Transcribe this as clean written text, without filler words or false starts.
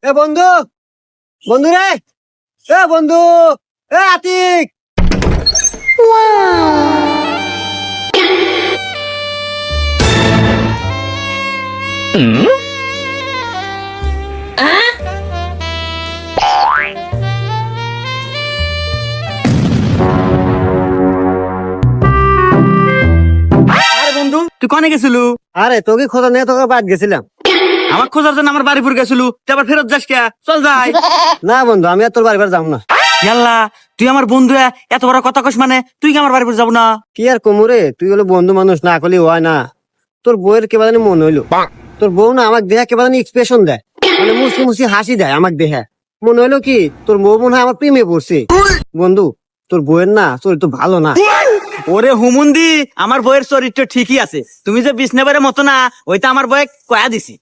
এ বন্ধু, বন্ধু রে, এ বন্ধু, এ আতিক। আরে বন্ধু তুই কনে গেছিলু? আরে তোকে খোঁজা নিয়ে তোকে বাদ গেছিলাম। আমার খোঁজার জন্য আমার বাড়িপুর গেছিলু, তুই আবার ফেরত যাস কে? চল যাই। না বন্ধু, আমি আর তোর বাড়ি যাবো না। ইয়াল্লা, তুই আমার বন্ধু এত বড় কথা কস মানে তুই কি আমার বাড়িপুর যাবো না? কি আর কোমরে, তুই হলো বন্ধু মানুষ, না করলে হয় না। তোর বউয়ের কেবা জানি মন হইলো, তোর বউ না আমাকে দেহা কেবা জানি এক্সপ্রেশন দেয়, মানে মুসি মুসি হাসি দেয় আমাকে দেহা। মনে হইলো কি তোর বউ মনে হয় আমার প্রেমে পড়ছে। বন্ধু, তোর বউয়ের না চরিত্র ভালো না। ওরে হুমুন্দি, আমার বইয়ের চরিত্র ঠিকই আছে, তুমি যে বিষ্ণেবারের মতো না, ওইটা আমার বয়ে কয়া দিছি।